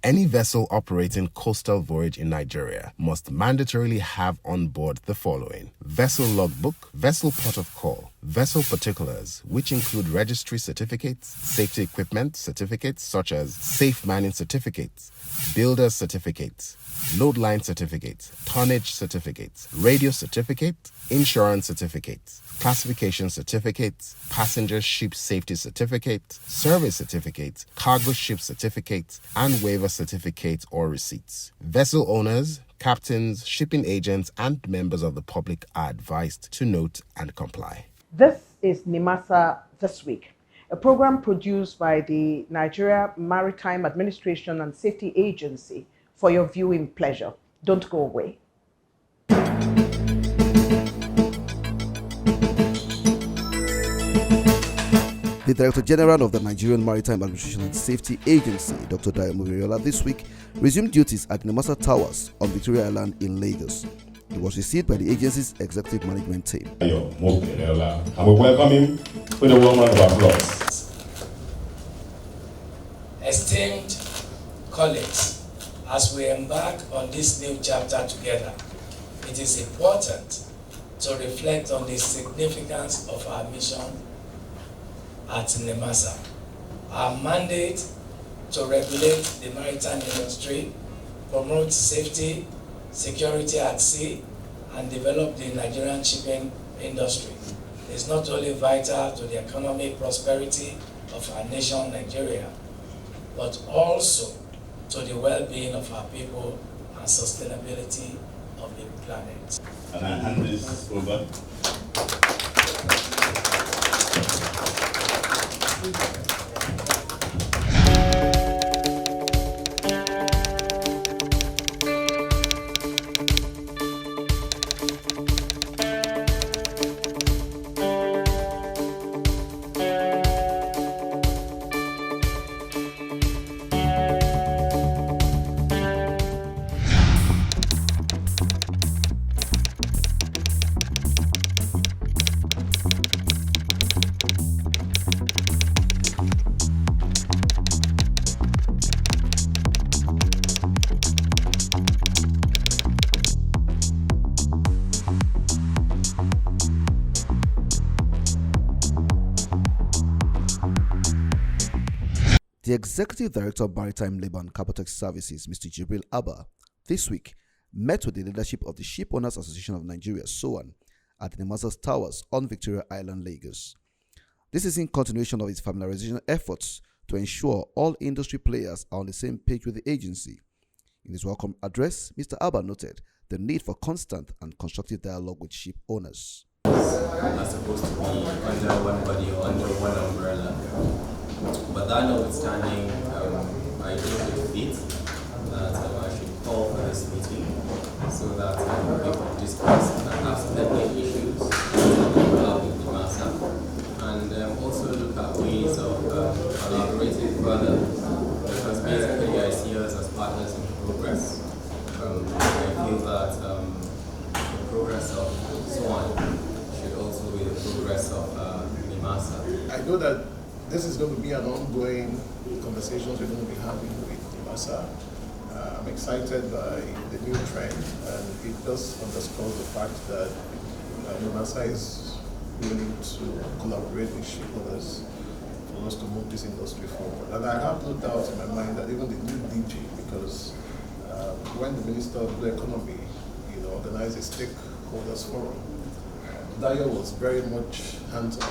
Any vessel operating coastal voyage in Nigeria must mandatorily have on board the following: vessel logbook, vessel port of call, vessel particulars, which include registry certificates, safety equipment certificates such as safe manning certificates, builder's certificates, load line certificates, tonnage certificates, radio certificate, insurance certificates, classification certificates, passenger ship safety certificate, service certificate, cargo ship certificates, and waiver certificates or receipts. Vessel owners, captains, shipping agents, and members of the public are advised to note and comply. This is NIMASA This Week, a program produced by the Nigeria Maritime Administration and Safety Agency for your viewing pleasure. Don't go away. The Director General of the Nigerian Maritime Administration and Safety Agency, Dr. Dayo Mugeriola, this week resumed duties at NIMASA Towers on Victoria Island in Lagos. He was received by the agency's executive management team. And we welcome him with a warm round of applause. Esteemed colleagues, as we embark on this new chapter together, it is important to reflect on the significance of our mission at NIMASA. Our mandate to regulate the maritime industry, promote safety, security at sea, and develop the Nigerian shipping industry is not only vital to the economic prosperity of our nation, Nigeria, but also to the well-being of our people and sustainability of the planet. And I hand this over. The Executive Director of Maritime Labour and Cabotage Services, Mr. Jibril Abba, this week met with the leadership of the Ship Owners Association of Nigeria, SOAN, at NIMASA's Towers on Victoria Island, Lagos. This is in continuation of its familiarization efforts to ensure all industry players are on the same page with the agency. In his welcome address, Mr. Abba noted the need for constant and constructive dialogue with ship owners. Are supposed to be under one body or under one umbrella. But that notwithstanding, I think it fits that I should call for this meeting so that we can discuss perhaps pending issues with NIMASA and also look at ways of collaborating further, because basically I see us as partners in progress. I feel that the progress of SOAN should also be the progress of NIMASA. I know that this is going to be an ongoing conversation we're going to be having with NIMASA. I'm excited by the new trend, and it does underscore the fact that NIMASA is willing to collaborate with ship owners for us to move this industry forward. And I have no doubt in my mind that even the new DG, because when the Minister of the Economy organized a stakeholders forum, Dayo was very much hands-on,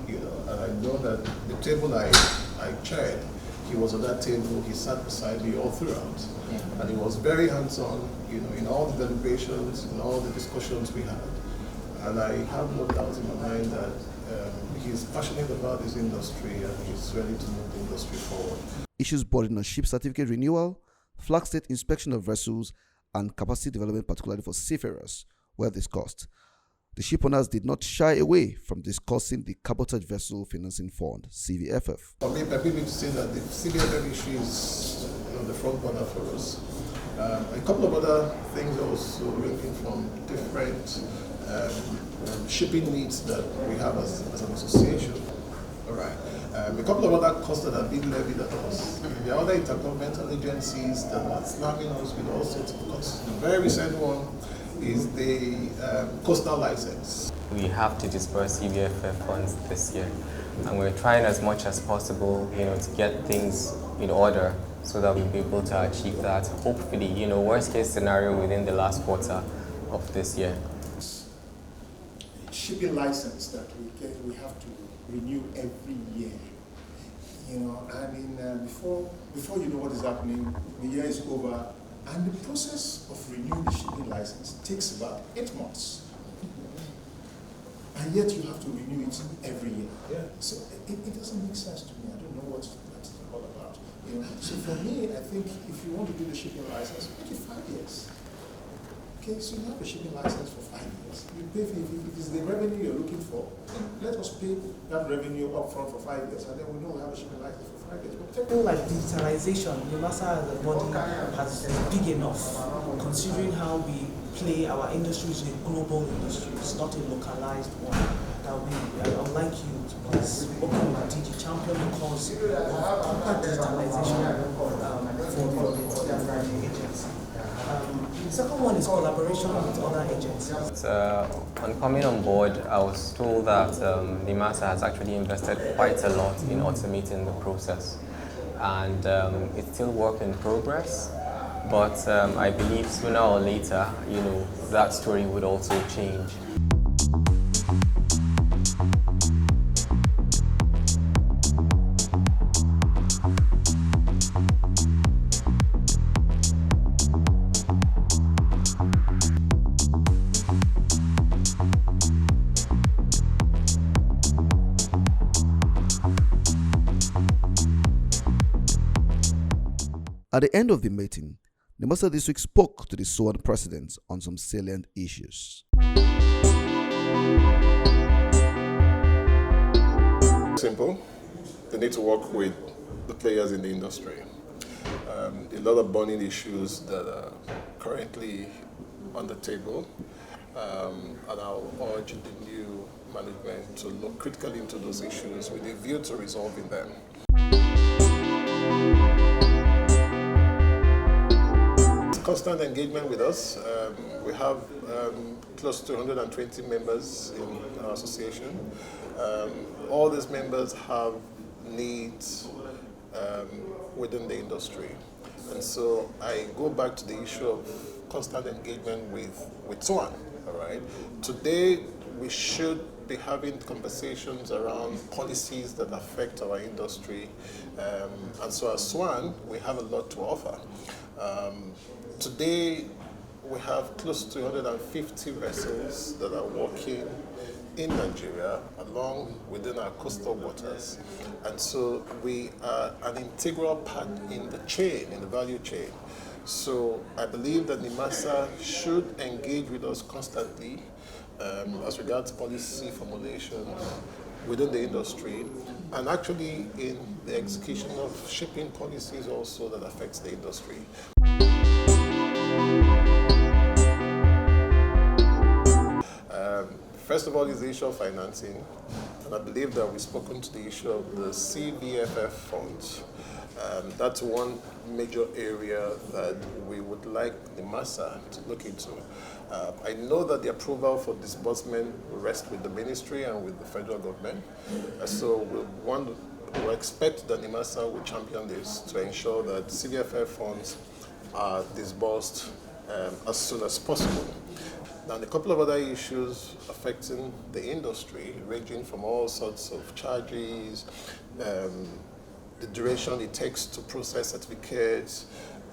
and I know that the table I chaired, he was on that table, he sat beside me all throughout, and he was very hands-on, in all the deliberations, in all the discussions we had. And I have no doubt in my mind that he's passionate about this industry and he's ready to move the industry forward. Issues bordering on ship certificate renewal, flag state inspection of vessels, and capacity development, particularly for seafarers, were discussed. The ship owners did not shy away from discussing the Cabotage Vessel Financing Fund, CVFF. For me, I believe to say that the CVFF issue is on the front burner for us. A couple of other things also ranging from different shipping needs that we have as an association. All right. A couple of other costs that have been levied at us. There are other intergovernmental agencies that are slamming us with all sorts of costs. The very recent one is the coastal license. We have to disperse CVFF funds this year, and we're trying as much as possible, to get things in order so that we'll be able to achieve that. Hopefully, worst case scenario within the last quarter of this year. Shipping license that we have to renew every year, and before you know what is happening, the year is over, and the process of renewing the shipping license takes about 8 months. And yet you have to renew it every year. Yeah. So it doesn't make sense to me. I don't know what that's all about. So for me, I think if you want to do the shipping license, make it 5 years. Okay, so you have a shipping license for 5 years. You pay for if it's the revenue you're looking for, let us pay that revenue upfront for 5 years, and then we know we have a shipping license for 5 years. I feel like digitalization, NIMASA as a body is big enough, considering how we play our industry is a global industry, it's not a localized one. That I would like you to please open with DG Champion because of corporate digitalization for the agency. The second one is collaboration with other agencies. On coming on board, I was told that NIMASA has actually invested quite a lot in automating the process, and it's still work in progress. But I believe sooner or later, that story would also change. At the end of the meeting, NIMASA this week spoke to the SOAN president on some salient issues. Simple. They need to work with the players in the industry. A lot of burning issues that are currently on the table, and I'll urge the new management to look critically into those issues with a view to resolving them. Constant engagement with us. We have close to 120 members in our association. All these members have needs within the industry. And so I go back to the issue of constant engagement with SOAN. All right. Today, we should be having conversations around policies that affect our industry. And so as SOAN, we have a lot to offer. Today, we have close to 150 vessels that are working in Nigeria along within our coastal waters. And so we are an integral part in the chain, in the value chain. So I believe that NIMASA should engage with us constantly as regards policy formulation within the industry, and actually in the execution of shipping policies also that affects the industry. First of all is the issue of financing, and I believe that we've spoken to the issue of the CVFF funds. That's one major area that we would like NIMASA to look into. I know that the approval for disbursement will rest with the ministry and with the federal government, so we expect that NIMASA will champion this to ensure that CVFF funds are disbursed as soon as possible. Now, a couple of other issues affecting the industry, ranging from all sorts of charges, the duration it takes to process certificates,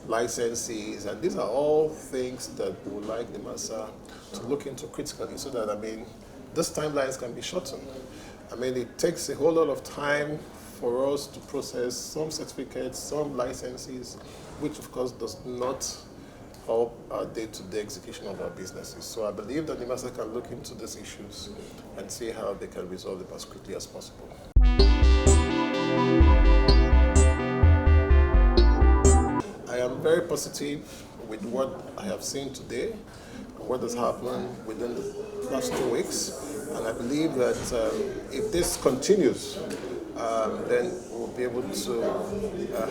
licenses, and these are all things that we would like NIMASA to look into critically so that, these timelines can be shortened. It takes a whole lot of time for us to process some certificates, some licenses, which of course does not help our day-to-day execution of our businesses. So I believe that NIMASA can look into these issues and see how they can resolve them as quickly as possible. I am very positive with what I have seen today, what has happened within the last 2 weeks, and I believe that if this continues, then we'll be able to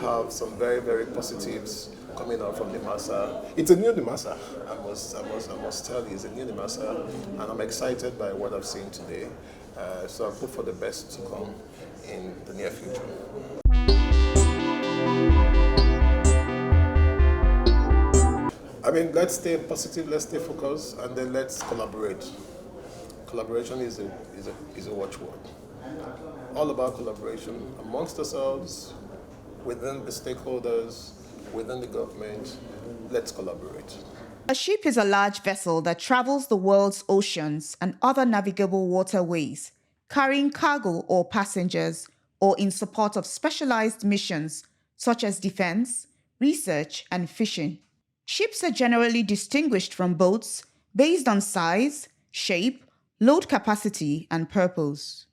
have some very, very positives coming out from NIMASA. It's a new NIMASA, I must tell you, it's a new NIMASA, and I'm excited by what I've seen today. So I hope for the best to come in the near future. I mean, let's stay positive, let's stay focused, and then let's collaborate. Collaboration is a watchword. All about collaboration amongst ourselves, within the stakeholders, within the government. Let's collaborate. A ship is a large vessel that travels the world's oceans and other navigable waterways, carrying cargo or passengers, or in support of specialized missions such as defense, research, and fishing. Ships are generally distinguished from boats based on size, shape, load capacity, and purpose.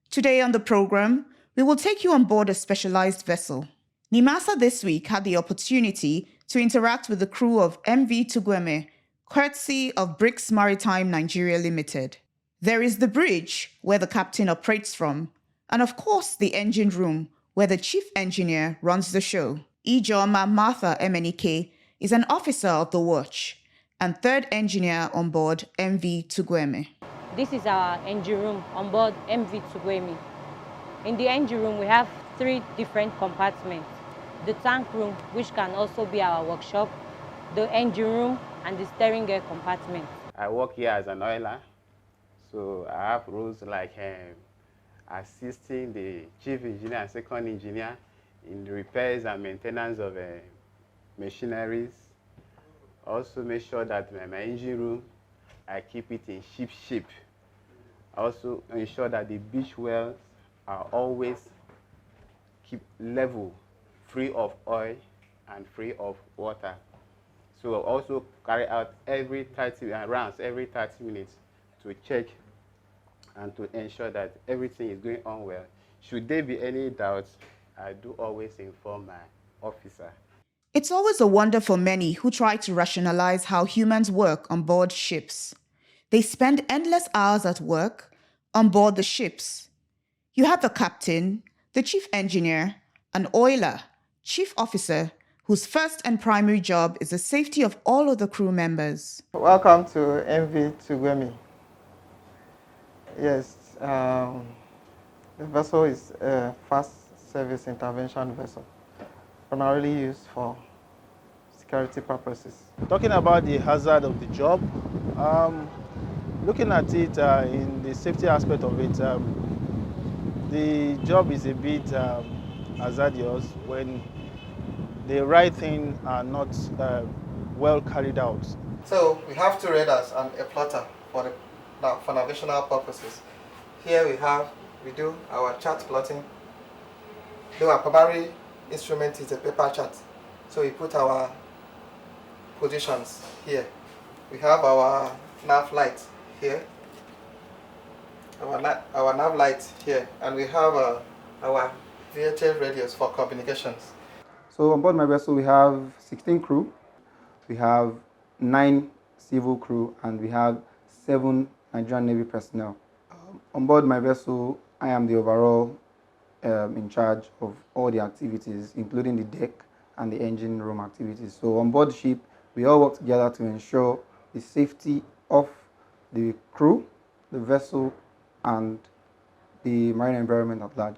Today on the program, we will take you on board a specialized vessel. NIMASA this week had the opportunity to interact with the crew of MV Tugweme, courtesy of BRICS Maritime Nigeria Limited. There is the bridge, where the captain operates from, and of course the engine room, where the chief engineer runs the show. Ijoma Martha Emenike is an officer of the watch and third engineer on board MV Tugweme. This is our engine room on board MV Tugweme. In the engine room, we have 3 different compartments. The tank room, which can also be our workshop, the engine room, and the steering gear compartment. I work here as an oiler, so I have roles like assisting the chief engineer and second engineer in the repairs and maintenance of machineries. Also make sure that my engine room, I keep it in shape. Also ensure that the beach wells are always keep level, free of oil and free of water. So also carry out every 30 rounds every 30 minutes to check and to ensure that everything is going on well. Should there be any doubts, I do always inform my officer. It's always a wonder for many who try to rationalize how humans work on board ships. They spend endless hours at work on board the ships. You have the captain, the chief engineer, an oiler, chief officer, whose first and primary job is the safety of all of the crew members. Welcome to MV Tugweme. Yes, the vessel is a fast service intervention vessel, primarily used for security purposes. Talking about the hazard of the job, looking at it in the safety aspect of it, the job is a bit hazardous when the right thing are not well carried out. So we have 2 radars and a plotter for navigational purposes. Here we do our chart plotting. Though our primary instrument is a paper chart, so we put our positions here. We have our nav light here, our nav light here, and we have our VHF radios for communications. So on board my vessel we have 16 crew, we have 9 civil crew, and we have 7 Nigerian Navy personnel. On board my vessel, I am the overall in charge of all the activities, including the deck and the engine room activities. So on board the ship, we all work together to ensure the safety of the crew, the vessel, and the marine environment at large.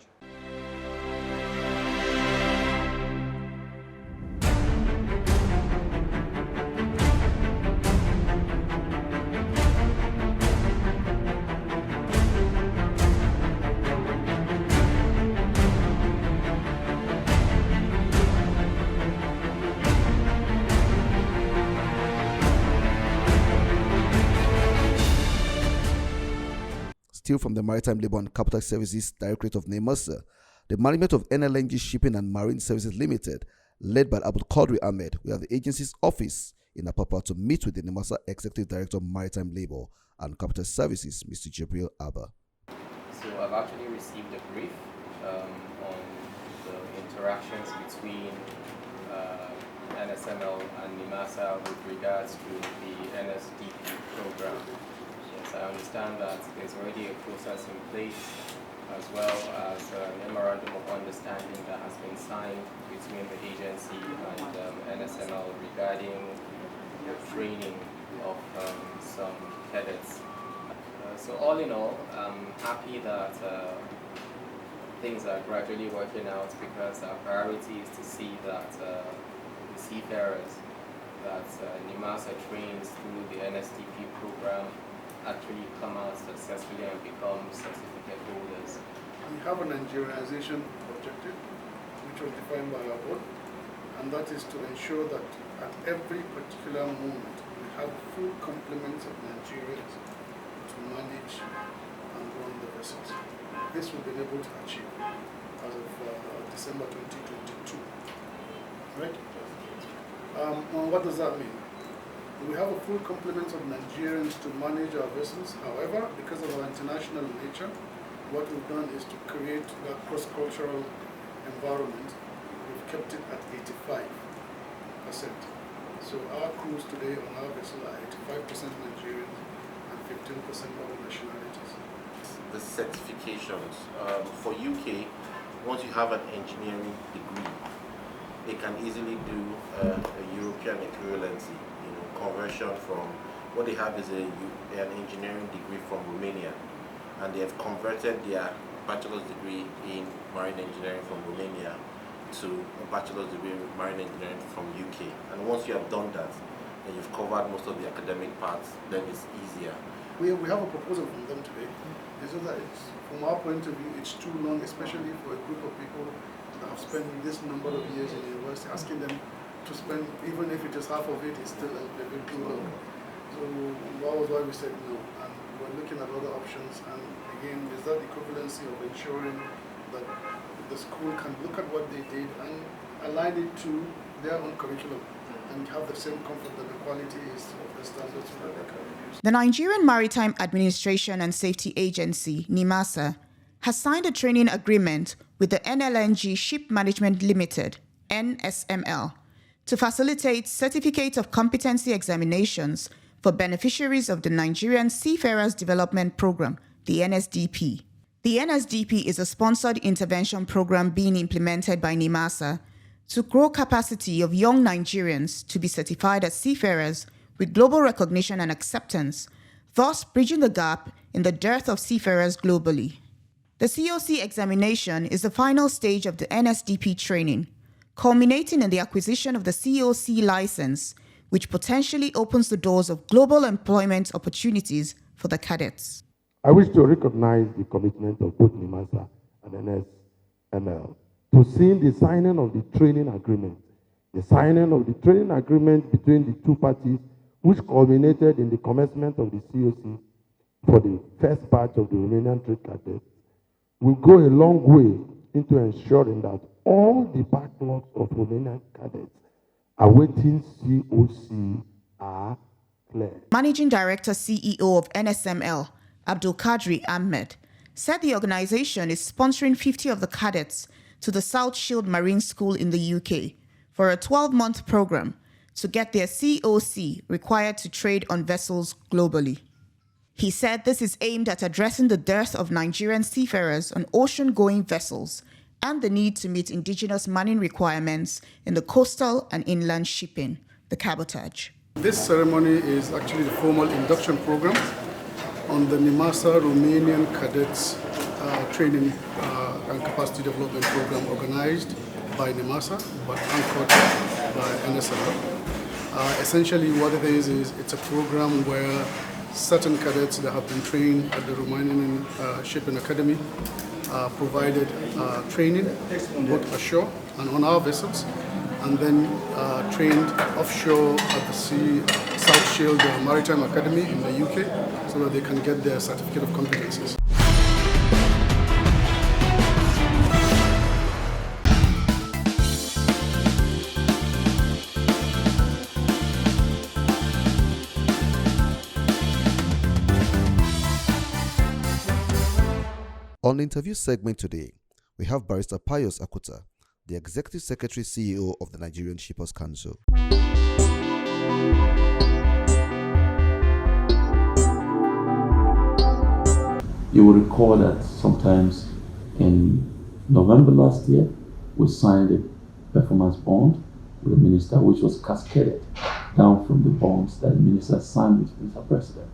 Still from the Maritime Labour and Capital Services Directorate of NIMASA, the management of NLNG Shipping and Marine Services Limited, led by Abdul Qadri Ahmed, we have the agency's office in Apapa to meet with the NIMASA Executive Director of Maritime Labour and Capital Services, Mr. Jibril Abba. So I've actually received a brief on the interactions between NSML and NIMASA with regards to the NSDP program. Yes, I understand that there's already a process in place as well as a memorandum of understanding that has been signed between the agency and NSML regarding the training of some cadets. So all in all, I'm happy that things are gradually working out, because our priority is to see that the seafarers that NIMASA trains through the NSDP program actually come out successfully and become certificate holders. We have a Nigerianization objective, which was defined by our board, and that is to ensure that at every particular moment we have full complement of Nigerians to manage and run the vessels. This we've been able to achieve as of December 2022. Right? What does that mean? We have a full complement of Nigerians to manage our vessels. However, because of our international nature, what we've done is to create that cross-cultural environment. We've kept it at 85%. So our crews today on our vessel are 85% Nigerians and 15% other nationalities. The certifications for UK, once you have an engineering degree, they can easily do a European equivalency, conversion from what they have is an engineering degree from Romania, and they have converted their bachelor's degree in marine engineering from Romania to a bachelor's degree in marine engineering from UK. And once you have done that, and you've covered most of the academic parts, then it's easier. We have a proposal from them today. It's just that from our point of view, it's too long, especially for a group of people that have spent this number of years in the university. Asking them to spend, even if it is half of it, is still a bit too long. So that was why we said no. And we're looking at other options. And again, there's that equivalency of ensuring that the school can look at what they did and align it to their own curriculum and have the same comfort that the quality is of the standards that they can use. The Nigerian Maritime Administration and Safety Agency, NIMASA, has signed a training agreement with the NLNG Ship Management Limited, NSML, to facilitate Certificate of Competency examinations for beneficiaries of the Nigerian Seafarers Development Program, the NSDP. The NSDP is a sponsored intervention program being implemented by NIMASA to grow capacity of young Nigerians to be certified as seafarers with global recognition and acceptance, thus bridging the gap in the dearth of seafarers globally. The COC examination is the final stage of the NSDP training, culminating in the acquisition of the COC license, which potentially opens the doors of global employment opportunities for the cadets. I wish to recognize the commitment of both NIMASA and NSML to seeing the signing of the training agreement. The signing of the training agreement between the two parties, which culminated in the commencement of the COC for the first batch of the Romanian trade cadets, will go a long way into ensuring that all the backlogs of Romanian cadets awaiting COC are cleared. Managing Director CEO of NSML, Abdul Kadri Ahmed, said the organization is sponsoring 50 of the cadets to the South Shield Marine School in the UK for a 12-month program to get their COC required to trade on vessels globally. He said this is aimed at addressing the dearth of Nigerian seafarers on ocean-going vessels and the need to meet indigenous manning requirements in the coastal and inland shipping, the cabotage. This ceremony is actually the formal induction program on the NIMASA Romanian Cadets Training and Capacity Development Program organized by NIMASA but anchored by NSML. Essentially what it is it's a program where certain cadets that have been trained at the Romanian Shipping Academy provided training both ashore and on our vessels, and then trained offshore at the South Shield Maritime Academy in the UK so that they can get their certificate of competencies. On the interview segment today, we have Barrister Pius Akuta, the Executive Secretary CEO of the Nigerian Shippers Council. You will recall that sometimes In November last year, we signed a performance bond with the minister, which was cascaded down from the bonds that the minister signed with Mr. President.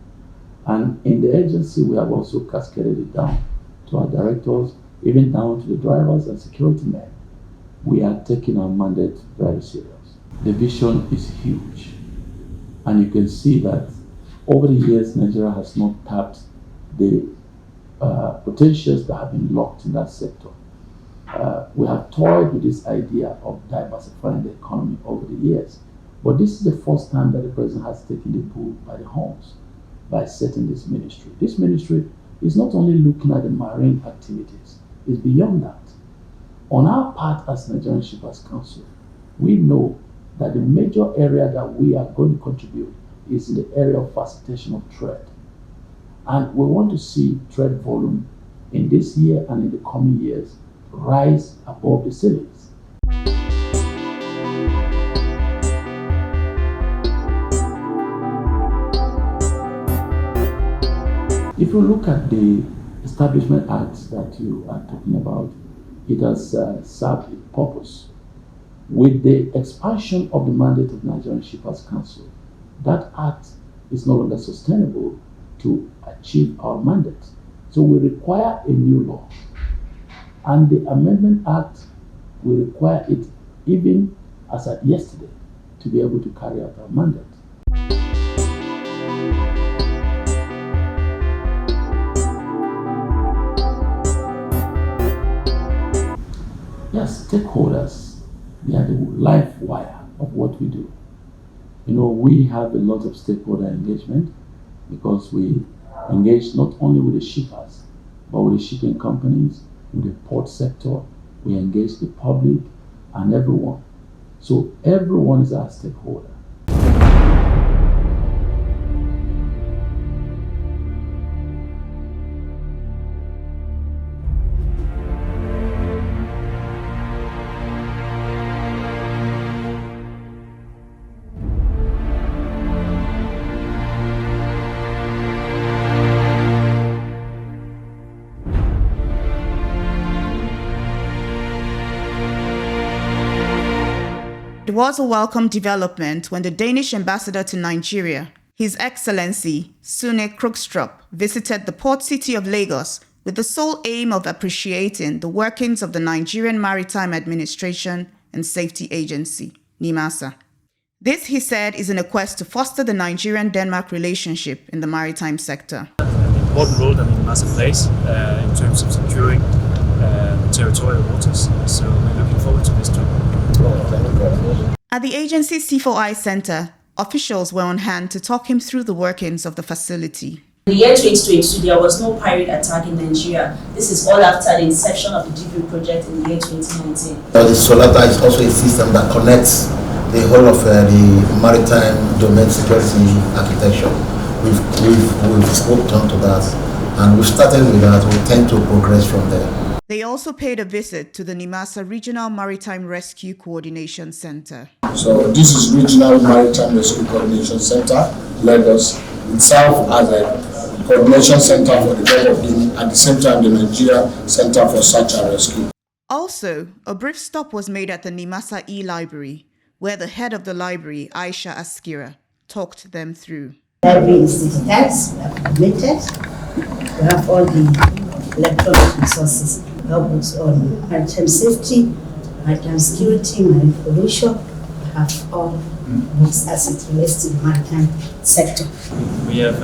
And in the agency, we have also cascaded it down to our directors, even down to the drivers and security men. We are taking our mandate very serious. The vision is huge. And you can see that over the years, Nigeria has not tapped the potentials that have been locked in that sector. We have toyed with this idea of diversifying the economy over the years. But this is the first time that the president has taken the bull by the horns by setting this ministry. This ministry is not only looking at the marine activities, it's beyond that. On our part as Nigerian Shippers Council, we know that the major area that we are going to contribute is in the area of facilitation of trade. And we want to see trade volume in this year and in the coming years rise above the ceilings. If you look at the Establishment Act that you are talking about, it has served its purpose. With the expansion of the mandate of Nigerian Shippers Council, that act is no longer sustainable to achieve our mandate. So we require a new law. And the Amendment Act will require it even as at yesterday to be able to carry out our mandate. Yes, stakeholders, they are the life wire of what we do. You know, we have a lot of stakeholder engagement because we engage not only with the shippers, but with the shipping companies, with the port sector, we engage the public and everyone. So everyone is our stakeholder. It was a welcome development when the Danish ambassador to Nigeria, His Excellency Sune Krogstrup, visited the port city of Lagos with the sole aim of appreciating the workings of the Nigerian Maritime Administration and Safety Agency, NIMASA. This, he said, is in a quest to foster the Nigerian-Denmark relationship in the maritime sector. An important role that NIMASA plays in terms of securing territorial waters, so we're looking forward to this too. At the agency's C4I Center, officials were on hand to talk him through the workings of the facility. In the year 2022, there was no pirate attack in Nigeria. This is all after the inception of the DP project in the year 2019. The Solata is also a system that connects the whole of the maritime domain security architecture. We've spoken on to that, and we've started with that. We tend to progress from there. They also paid a visit to the NIMASA Regional Maritime Rescue Coordination Center. So this is Regional Maritime Rescue Coordination Center, Lagos. It serves as a coordination center for the Gulf of Guinea, at the same time the Nigeria Center for Search and Rescue. Also, a brief stop was made at the NIMASA e-library, where the head of the library, Aisha Askira, talked them through. The library is digitized, updated. We have all the electronic resources. We have books on maritime safety, maritime security, marine pollution. We have all books as it relates to the maritime sector. We have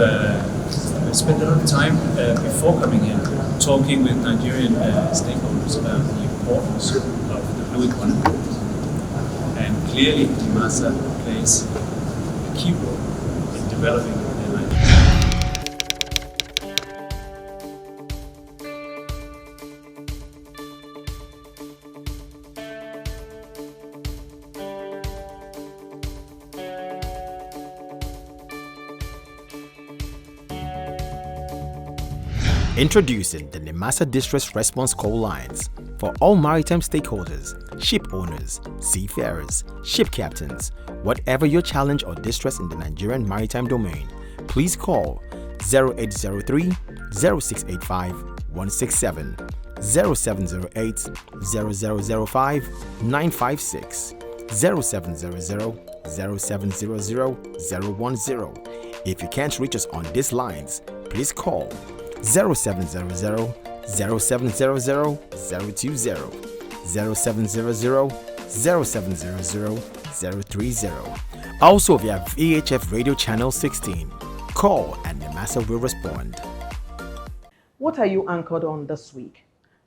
spent a lot of time before coming here talking with Nigerian stakeholders about the importance of the blue economy. And clearly, NIMASA plays a key role in developing the Nigeria. Introducing the NIMASA Distress Response Call Lines for all maritime stakeholders, ship owners, seafarers, ship captains. Whatever your challenge or distress in the Nigerian maritime domain, please call 0803 0685 167, 0708 0005 956, 0700 0700 010. If you can't reach us on these lines, please call 0700 0700 020, 0700 0700 030. Also via VHF Radio Channel 16. Call and NIMASA will respond. What are you anchored on this week?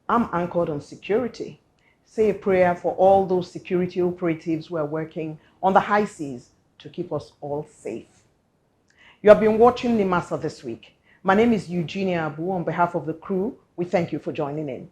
I'm anchored on security. Say a prayer for all those security operatives who are working on the high seas to keep us all safe. You have been watching NIMASA this week. My name is Eugenia Abu. On behalf of the crew, we thank you for joining in.